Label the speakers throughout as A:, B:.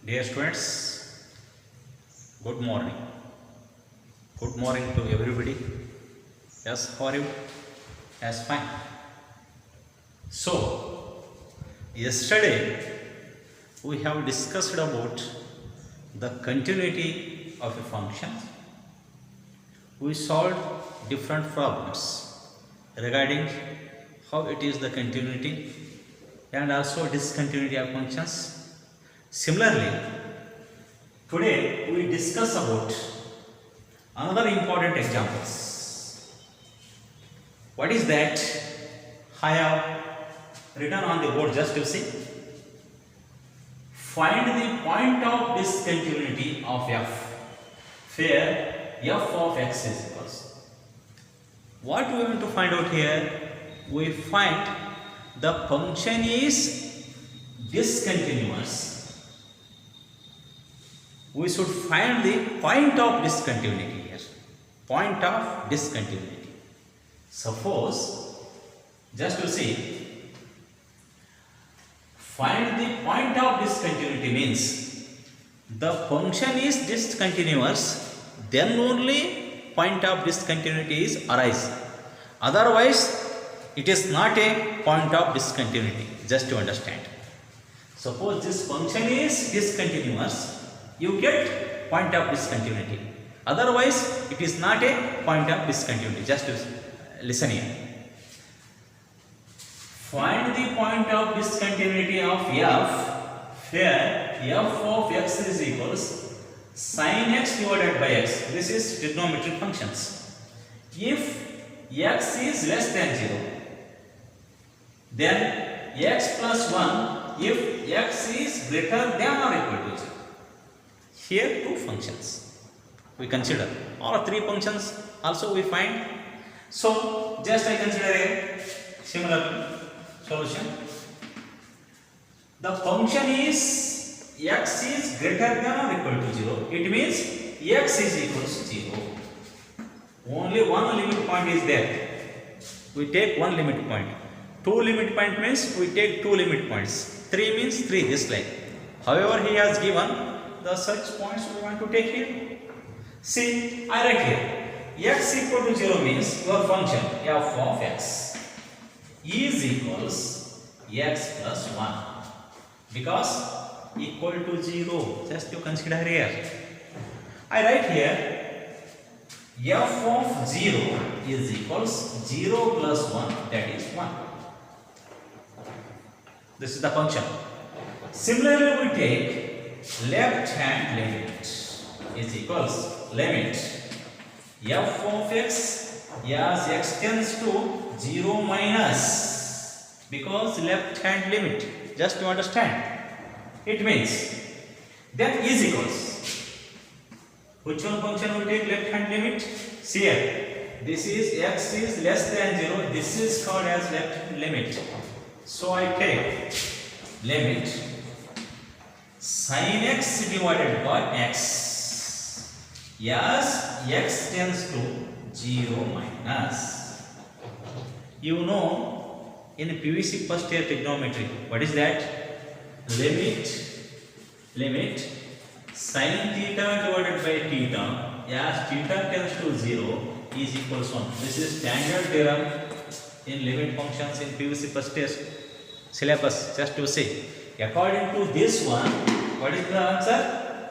A: Dear students, good morning. Good morning to everybody. Yes, how are you? Yes, fine. So, yesterday we have discussed about the continuity of a function. We solved different problems regarding how it is the continuity and also discontinuity of functions. Similarly, today we discuss about another important examples. What is that? I have written on the board, just to see. Find the point of discontinuity of f, where f of x is equals. What we want to find out here? We find the function is discontinuous. We should find the point of discontinuity here. Point of discontinuity. Suppose, just to see, find the point of discontinuity means the function is discontinuous, then only point of discontinuity is arise. Otherwise, it is not a point of discontinuity, just to understand. Suppose this function is discontinuous, you get point of discontinuity. Otherwise, it is not a point of discontinuity. Just to listen here. Find the point of discontinuity of f, where f of x is equals sin x divided by x. This is trigonometric functions. If x is less than 0, then x plus 1 if x is greater than or equal to 0. Here two functions we consider, or three functions also we find. So just I consider a similar solution. The function is x is greater than or equal to 0. It means x is equals to 0. Only one limit point is there. We take one limit point. Two limit point means we take two limit points. 3 means 3, this like. However, he has given the such points we want to take here. See, I write here. X equal to 0 means your function f of x is equals x plus 1. Because equal to 0, just you consider here. I write here f of 0 is equals 0 plus 1, that is 1. This is the function. Similarly, we take left hand limit is equals limit f of x as x tends to 0 minus, because left hand limit, just to understand, it means that is equals, which one function will take left hand limit? See here, this is x is less than 0, this is called as left hand limit. So I take limit sin x divided by x as x tends to 0 minus. You know, in PVC first year trigonometry, what is that? Limit sin theta divided by theta as theta tends to 0 is equals 1. This is standard theorem in limit functions in PVC first year syllabus, just to see. According to this one, what is the answer?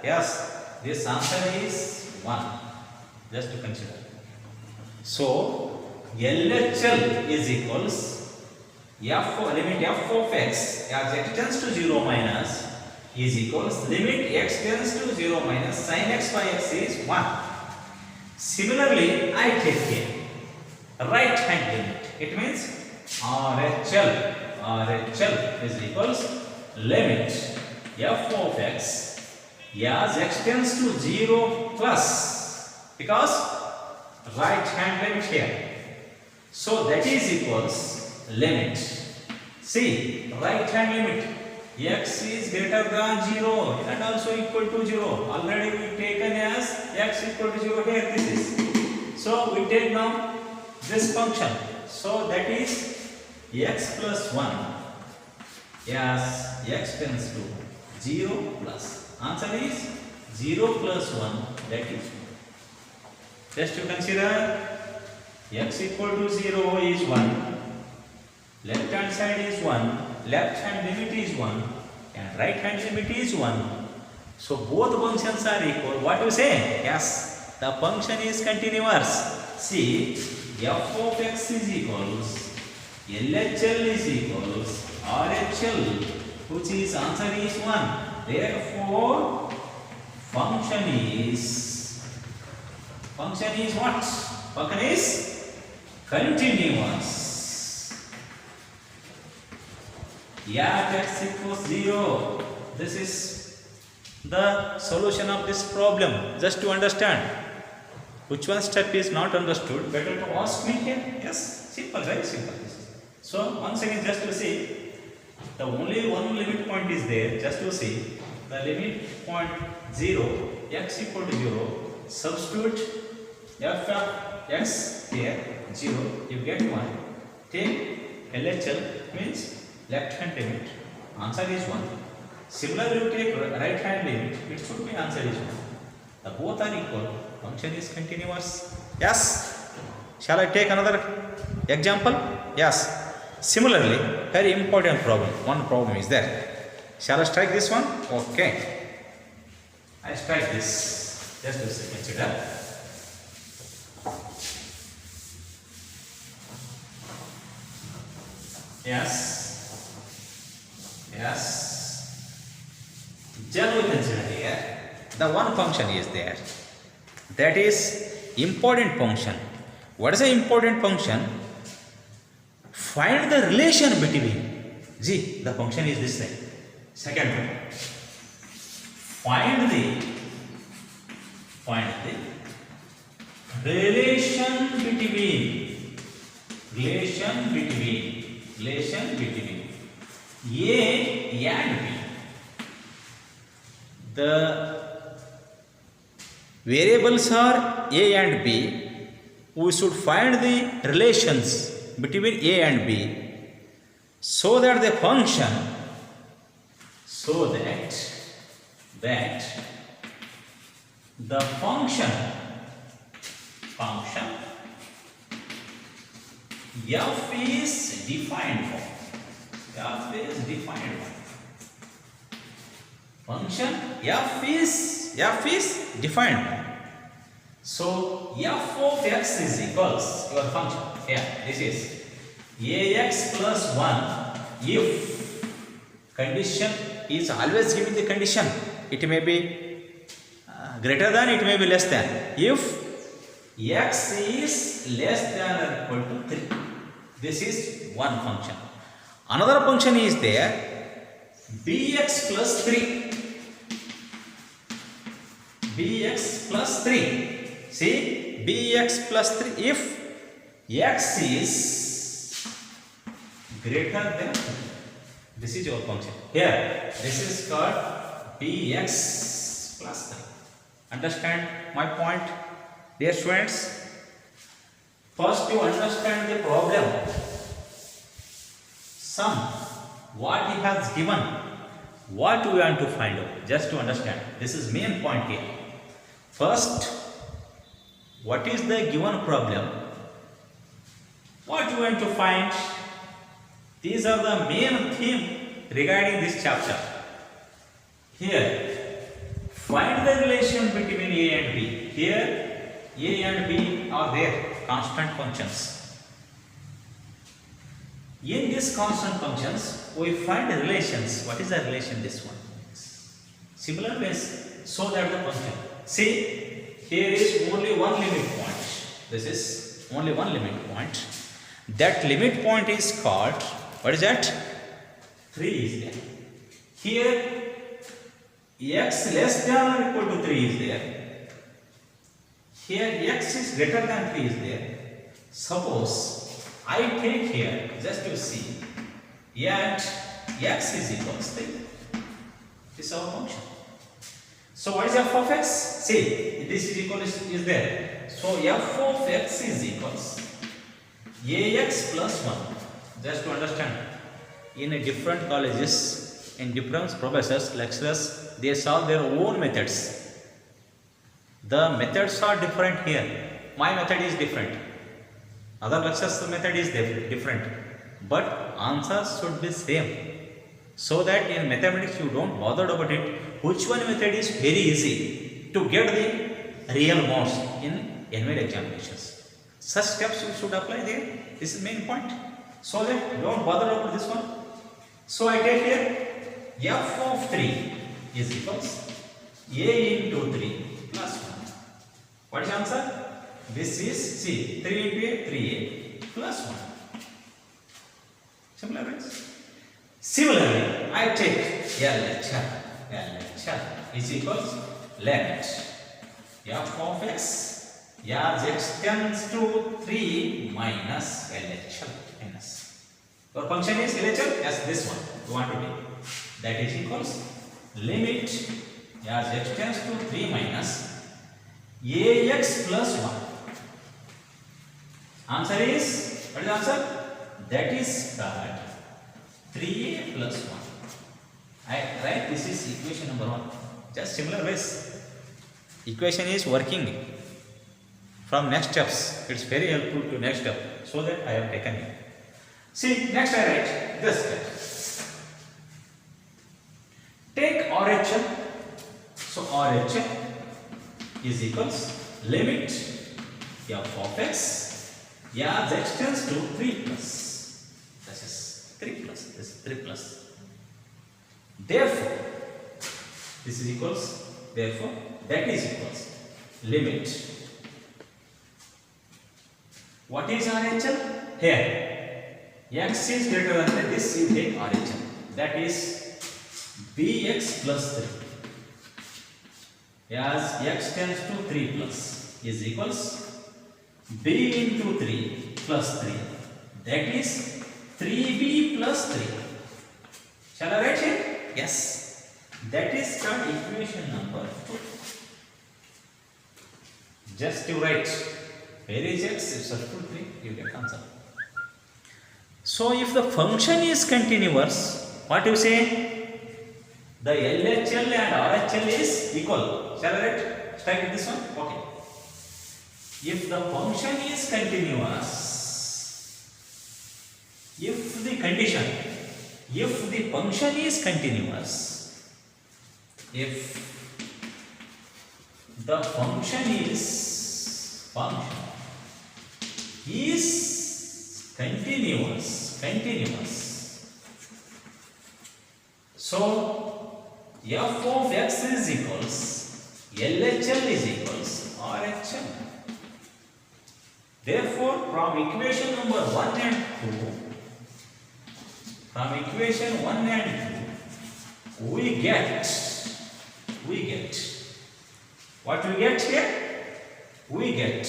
A: Yes, this answer is 1. Just to consider. So, LHL is equals limit f of x as x tends to 0 minus is equals limit x tends to 0 minus sin x by x is 1. Similarly, I take here right hand limit. It means RHL is equals limit f of x as x tends to 0 plus, because right hand limit here. So that is equals limit. See, right hand limit x is greater than 0 and also equal to 0. Already we taken as x equal to 0 here. This is. So we take now this function. So that is x plus 1 as x tends to 0 plus. Answer is 0 plus 1, that is 1. Just to consider, x equal to 0 is 1, left hand side is 1, left hand limit is 1, and right hand limit is 1. So both functions are equal. What do you say? Yes, the function is continuous. See, f of x is equals LHL is equals RHL, which is answer is 1. Therefore, function is what? Function is continuous. Yeah, x equals 0. This is the solution of this problem. Just to understand which one step is not understood, better to ask me here. Yes, simple, right? Simple. So once again, just to see, the only one limit point is there. Just to see, the limit point 0, x equal to 0. Substitute f of x here 0. You get 1. Take LHL, means left hand limit. Answer is 1. Similarly, you take right hand limit. It should be answer is 1. The both are equal. Function is continuous. Yes. Shall I take another example? Yes. Similarly, very important problem. One problem is there. Shall I strike this one? Okay. I strike this. Just a second. Consider. Yes. Yes. Just we consider here. The one function is there. That is important function. What is the important function? Find the relation between. See, the function is this thing. Second one. Find the relation between A and B. The variables are A and B. We should find the relations between A and B so that the function the function f is defined function f is defined. So f of x is equals your function here. This is ax plus 1 if condition is always giving the condition. It may be greater than, it may be less than. If x is less than or equal to 3. This is one function. Another function is there, bx plus 3. Bx plus 3. See, bx plus 3 if x is greater than, this is your function. Here, this is called bx plus 3. Understand my point, dear students? First, you understand the problem. Sum, what he has given, what we want to find out, just to understand. This is main point here. First, what is the given problem? What we want to find? These are the main theme regarding this chapter. Here, find the relation between A and B. Here, A and B are there, constant functions. In these constant functions, we find the relations. What is the relation? This one. Similar ways, so that the function. See, here is only one limit point. This is only one limit point. That limit point is called, what is that? 3 is there. Here, x less than or equal to 3 is there. Here, x is greater than 3 is there. Suppose I take here, just to see, yet x is equals to 3. This is our function. So what is f of x? See, this is equal is there. So f of x is equals ax plus 1. Just to understand, in different colleges, in different professors, lecturers, they solve their own methods. The methods are different here. My method is different. Other lectures method is different. But answers should be same. So that in mathematics you don't bother about it. Which one method is very easy to get the real marks in annual examinations. Such steps you should apply there. This is main point. So that don't bother about this one. So I take here f of 3 is equals a into 3 plus 1. What is the answer? This is C. 3 into a, 3a plus 1. Similar, right? Similarly, I take LHR is equals let f of x as x tends to 3 minus LHR minus. Your function is LHR as this one you want to take. That is equals limit as x tends to 3 minus ax plus 1. Answer is, what is the answer? That is called 3a plus 1. I write this is equation number 1. Just similar ways. Equation is working from next steps. It's very helpful to next step. So that I have taken it. See, next I write this step. Take RHM. So RHM is equals limit f of x as x tends to 3 plus. This is 3 plus. This is 3 plus. Therefore, this is equals. Therefore, that is equals limit. What is RHM? Here, x is greater than this. You take RHM. That is bx plus 3 as x tends to 3 plus is equals b into 3 plus 3. That is 3b plus 3. Shall I write here? Yes. That is called equation number 2. Just you write. Where is x? If substitute 3, you get answer. So if the function is continuous, what you say? The LHL and RHL is equal. Shall I write? Strike this one? Okay. If the function is continuous, if the condition, if the function is continuous, if the function is continuous. So f of x is equals LHL is equals RHL. Therefore, from equation number 1 and 2, we get what we get here? We get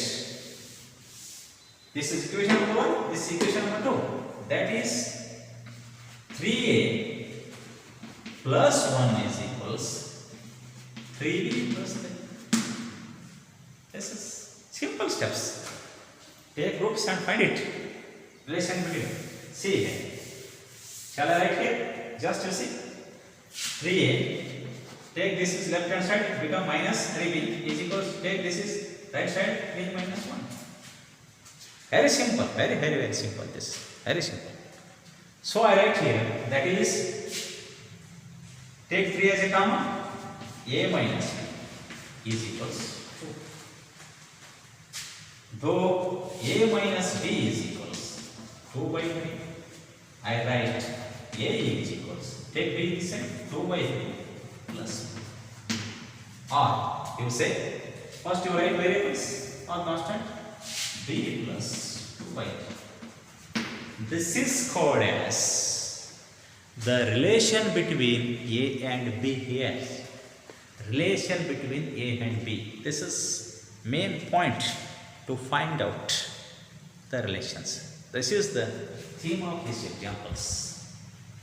A: this is equation number 1, this is equation number 2. That is 3a plus 1 is equals 3b plus 3. This is simple steps. Take groups and find it. Relation between. See here. Shall I write here? Just you see. 3a. Take this is left hand side, it become minus 3b is equals, take this is right side, 3 minus 1. Very simple, very simple this. Very simple. So I write here, that is, take 3 as a common, a minus b is equals 2. Though a minus b is equals 2 by 3, I write a is equals, take b this side, 2 by 3 plus. Or you say, first you write variables or constant, b plus 2 by 3. This is called as the relation between a and b here. Relation between a and b. This is main point to find out the relations. This is the theme of these examples.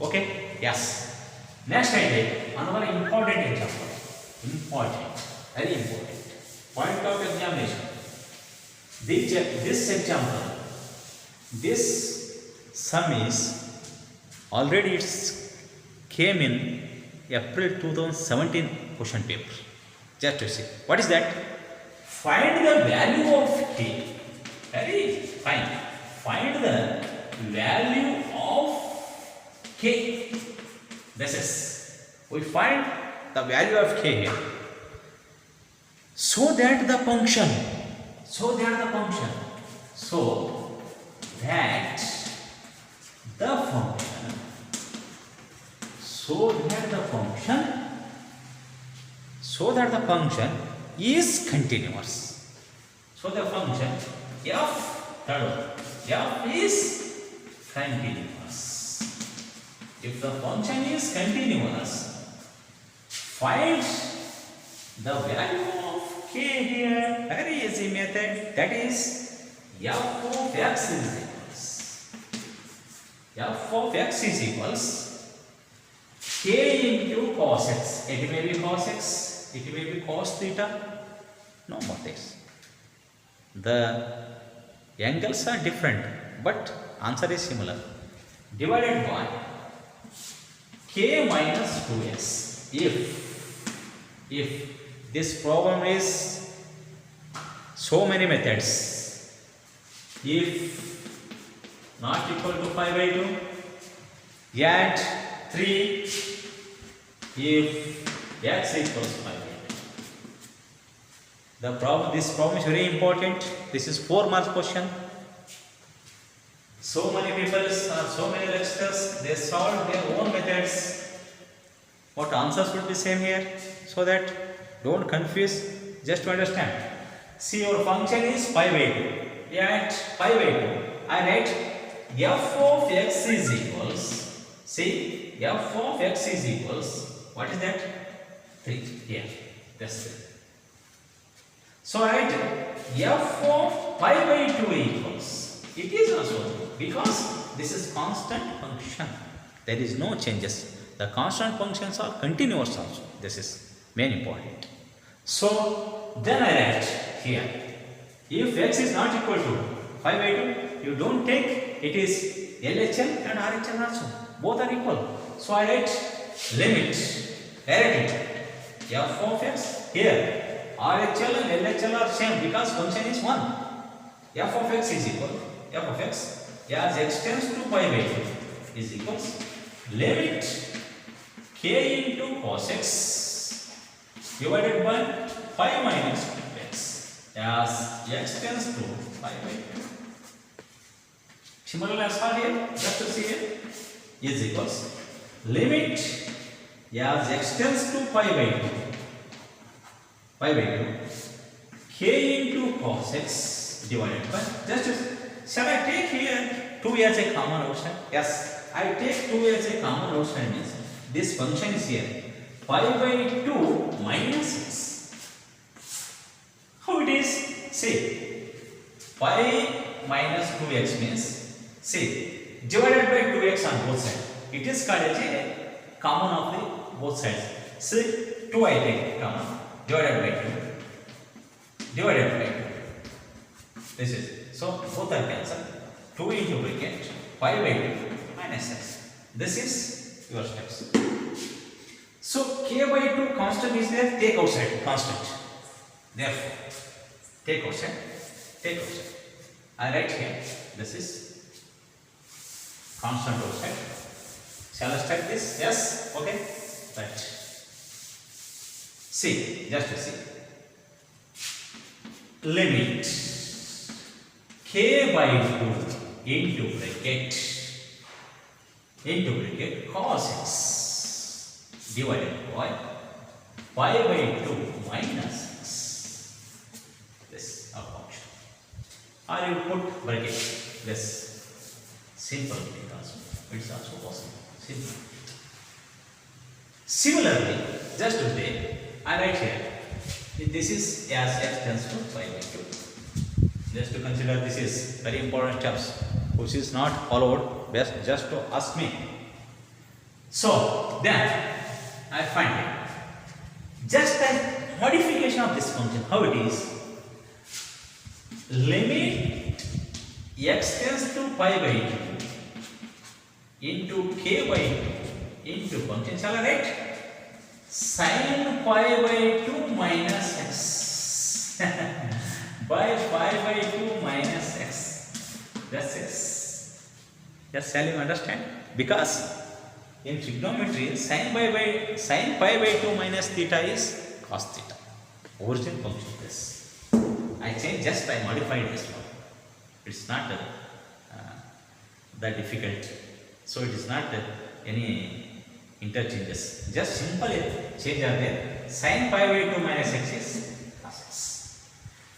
A: Okay? Yes. Next I take another important example. Very important. Point of examination. This example, this sum is already came in April 2017 question paper. Just to see. What is that? Find the value of k. Very fine. Find the value of k. This is. We find the value of k here. So that the function. So that the function. So that the function. So that the function. So that the function is continuous. So the function f, third one, f is continuous. If the function is continuous, find the value of k here. Very easy method. That is f of x is equals. F of x is equals k into cos x. It may be cos x. It may be cos theta. No more this. The angles are different, but answer is similar. Divided by k minus 2s. If this problem is so many methods, if not equal to 5 by 2, yet 3, if x equals 5 by 2. This problem is very important. This is 4 marks question. So many people, so many lecturers, they solve their own methods. What answers will be same here, so that don't confuse. Just to understand. See, your function is 5 by 2. At 5 by 2, I write f of x is equals. See, f of x is equals. What is that? 3. Here. That's it. So I write f of 5 by 2 equals. It is also because this is constant function. There is no changes. The constant functions are continuous also. This is very important. So then I write here, if x is not equal to 5 by 2, you don't take, it is LHL and RHL also. Both are equal. So I write limit, f of x here. RHL and LHL are same because function is 1. F of x is equal, f of x as x tends to 5 by 2 is equals limit k into cos x divided by 5 minus 2x as x tends to 5 by 2. Similarly as far here, just to see here, is equals limit as x tends to 5 by 2. 5 by 2 k into cos x divided by, shall I take here 2 as a common outside? Yes, I take 2 as a common outside means this function is here 5 by 2 minus x. How it is? See, 5 minus 2x means, see, divided by 2x on both sides. It is called as a common of the both sides. See, 2 I take common. Divided by 2. Divided by 2. This is. So, both are cancelled. 2 into bracket 5 by 2 minus x. This is your steps. So, k by 2 constant is there. Take outside. Constant. Therefore, take outside. Take outside. I write here. This is constant outside. Shall I start this? Yes. Okay. Right. See, just to see. Limit k by 2 into bracket cos x divided by 5 by 2 minus x. This our function. Or you put bracket. This simple because it's also possible. Simple. Similarly, just to say, I write here, this is as x tends to 5 by 2. Just to consider, this is very important steps, which is not followed, best just to ask me. So, then I find it. Just a modification of this function, how it is, limit x tends to 5 by 2 into k by 2 into function, shall I write? Sin pi by 2 minus x by pi by 2 minus x. That's it. Just shall you understand? Because in trigonometry, sin pi by 2 minus theta is cos theta. Origin function this. I changed, just I modified this one. It's not that difficult. So it is not any interchanges. Just simple change are there. Sin pi by 2 minus x is cos x.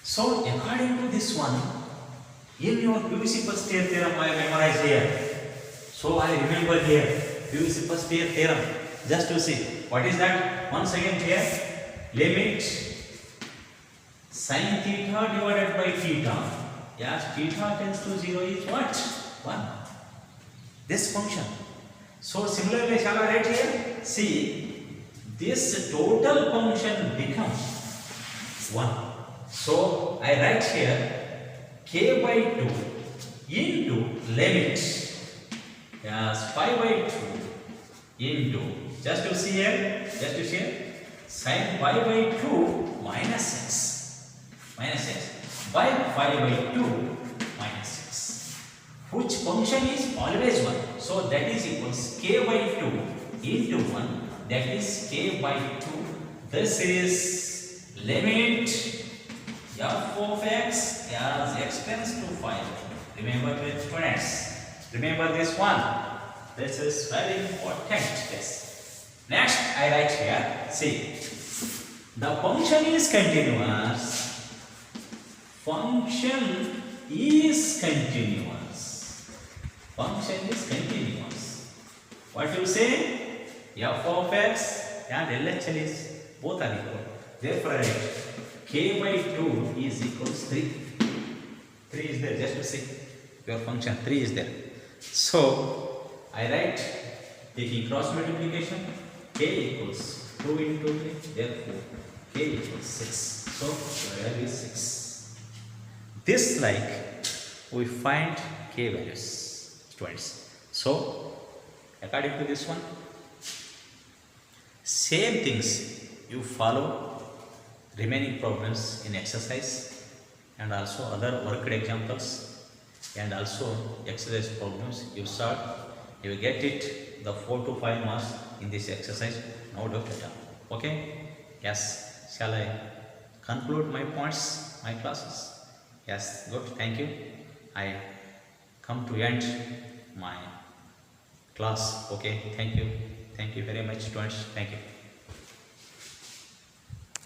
A: So according to this one, in your PVC first year theorem I memorized here. So I remember here PVC first year theorem. Just to see what is that. Once again here, limit sin theta divided by theta. Yes, theta tends to 0 is what? 1. This function. So similarly, shall I write here? See, this total function becomes 1. So I write here k by 2 into limit, yes, pi by 2 into, just to see here, sin pi by 2 minus x by pi by 2 minus x, which function is always 1. So that is equals k by 2 into 1, that is k by 2. This is limit f of x as x tends to 5. Remember this, students. Remember this one. This is very important. Yes. Next, I write here. See, the function is continuous. Function is continuous. Function is continuous. What you say? F of x and LHL is both are equal. Therefore, I write k by 2 is equals 3. 3 is there, just to see your function 3 is there. So I write, taking cross multiplication, k equals 2 into 3, therefore k equals 6. So the value is 6. This like we find k values, students. So according to this one, same things you follow remaining problems in exercise and also other worked examples and also exercise problems you solve. You will get it the 4 to 5 marks in this exercise, no doubt at all. Okay? Yes. Shall I conclude my points, my classes? Yes. Good. Thank you. I come to end my class. Okay. Thank you. Thank you very much, students. Thank you.